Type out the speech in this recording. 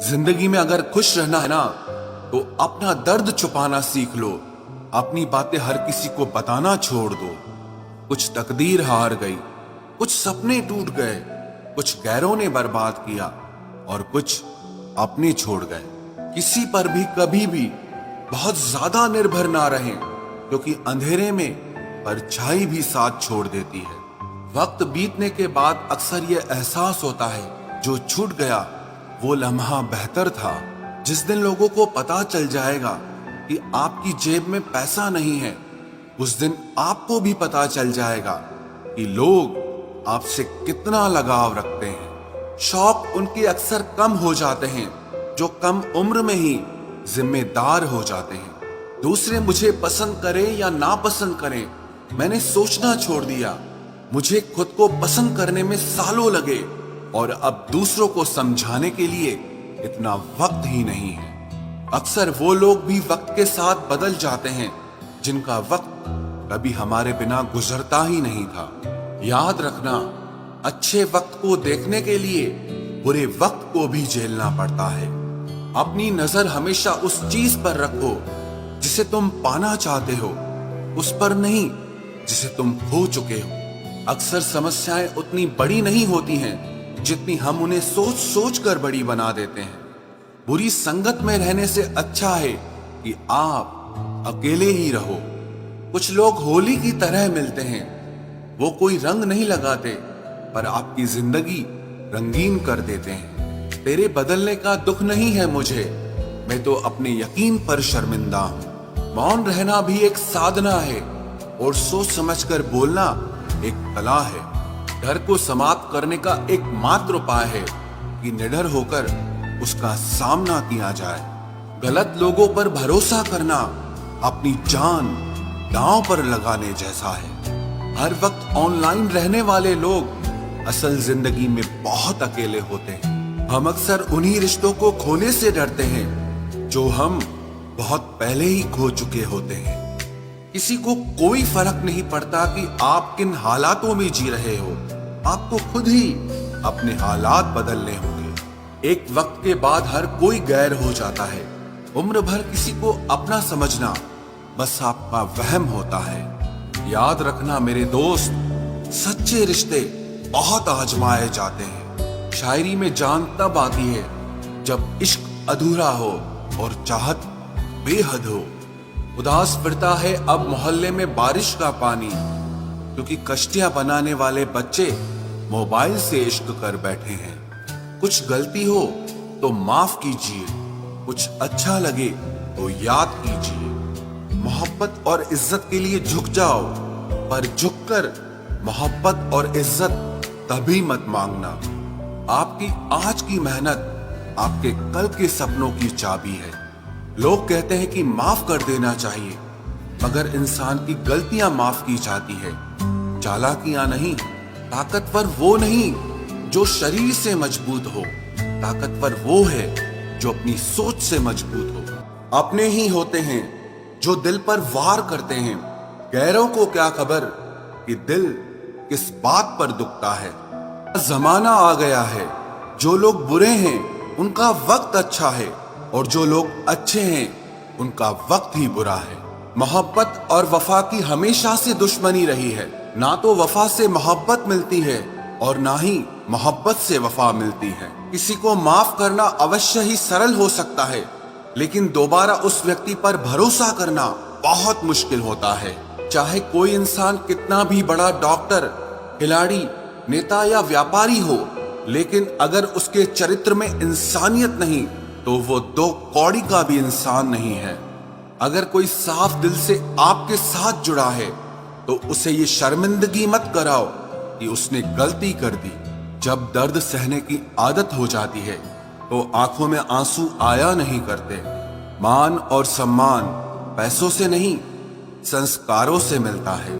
जिंदगी में अगर खुश रहना है ना, तो अपना दर्द छुपाना सीख लो। अपनी बातें हर किसी को बताना छोड़ दो। कुछ तकदीर हार गई, कुछ सपने टूट गए, कुछ गैरों ने बर्बाद किया और कुछ अपने छोड़ गए। किसी पर भी कभी भी बहुत ज्यादा निर्भर ना रहें, क्योंकि अंधेरे में परछाई भी साथ छोड़ देती है। वक्त बीतने के बाद अक्सर ये एहसास होता है, जो छूट गया वो लम्हा बेहतर था। जिस दिन लोगों को पता चल जाएगा कि आपकी जेब में पैसा नहीं है, उस दिन आपको भी पता चल जाएगा कि लोग आपसे कितना लगाव रखते हैं। शौक उनके अक्सर कम हो जाते हैं जो कम उम्र में ही जिम्मेदार हो जाते हैं। दूसरे मुझे पसंद करें या ना पसंद करें, मैंने सोचना छोड़ दिया। मुझे खुद को पसंद करने में सालों लगे और अब दूसरों को समझाने के लिए इतना वक्त ही नहीं है। अक्सर वो लोग भी वक्त के साथ बदल जाते हैं जिनका वक्त कभी हमारे बिना गुजरता ही नहीं था। याद रखना, अच्छे वक्त को देखने के लिए बुरे वक्त को भी झेलना पड़ता है। अपनी नजर हमेशा उस चीज पर रखो जिसे तुम पाना चाहते हो, उस पर नहीं जिसे तुम खो चुके हो। अक्सर समस्याएं उतनी बड़ी नहीं होती हैं जितनी हम उन्हें सोच सोच कर बड़ी बना देते हैं। बुरी संगत में रहने से अच्छा है कि आप अकेले ही रहो। कुछ लोग होली की तरह मिलते हैं, वो कोई रंग नहीं लगाते पर आपकी जिंदगी रंगीन कर देते हैं। तेरे बदलने का दुख नहीं है मुझे, मैं तो अपने यकीन पर शर्मिंदा हूं। मौन रहना भी एक साधना है और सोच समझकर बोलना एक कला है। डर को समाप्त करने का एकमात्र उपाय है कि निडर होकर उसका सामना किया जाए। गलत लोगों पर भरोसा करना अपनी जान दांव पर लगाने जैसा है। हर वक्त ऑनलाइन रहने वाले लोग असल जिंदगी में बहुत अकेले होते हैं। हम अक्सर उन्हीं रिश्तों को खोने से डरते हैं जो हम बहुत पहले ही खो चुके होते हैं। किसी को कोई फर्क नहीं पड़ता कि आप किन हालातों में जी रहे हो, आपको खुद ही अपने हालात बदलने होंगे। एक वक्त के बाद हर कोई गैर हो जाता है। उम्र भर किसी को अपना समझना बस आपका वहम होता है। याद रखना मेरे दोस्त, सच्चे रिश्ते बहुत आजमाए जाते हैं। शायरी में जान तब आती है जब इश्क अधूरा हो और चाहत बेहद हो। उदास फिरता है अब मोहल्ले में बारिश का पानी, क्योंकि कश्तियां बनाने वाले बच्चे मोबाइल से इश्क कर बैठे हैं। कुछ गलती हो तो माफ कीजिए, कुछ अच्छा लगे तो याद कीजिए। मोहब्बत और इज्जत के लिए झुक जाओ, पर झुककर मोहब्बत और इज्जत कभी मत मांगना। आपकी आज की मेहनत आपके कल के सपनों की चाबी है। लोग कहते हैं कि माफ कर देना चाहिए, मगर इंसान की गलतियां माफ की जाती है, चालाकियां नहीं। ताकतवर वो नहीं जो शरीर से मजबूत हो, ताकतवर वो है जो अपनी सोच से मजबूत हो। अपने ही होते हैं जो दिल पर वार करते हैं, गैरों को क्या खबर कि दिल किस बात पर दुखता है। जमाना आ गया है, जो लोग बुरे हैं उनका वक्त अच्छा है और जो लोग अच्छे हैं उनका वक्त ही बुरा है। मोहब्बत और वफा की हमेशा से दुश्मनी रही है। ना तो वफा से मोहब्बत मिलती है और ना ही मोहब्बत से वफा मिलती है। किसी को माफ करना अवश्य ही सरल हो सकता है, लेकिन दोबारा उस व्यक्ति पर भरोसा करना बहुत मुश्किल होता है। चाहे कोई इंसान कितना भी बड़ा डॉक्टर, खिलाड़ी, नेता या व्यापारी हो, लेकिन अगर उसके चरित्र में इंसानियत नहीं तो वो दो कौड़ी का भी इंसान नहीं है। अगर कोई साफ दिल से आपके साथ जुड़ा है तो उसे ये शर्मिंदगी मत कराओ कि उसने गलती कर दी। जब दर्द सहने की आदत हो जाती है तो आंखों में आंसू आया नहीं करते। मान और सम्मान पैसों से नहीं, संस्कारों से मिलता है।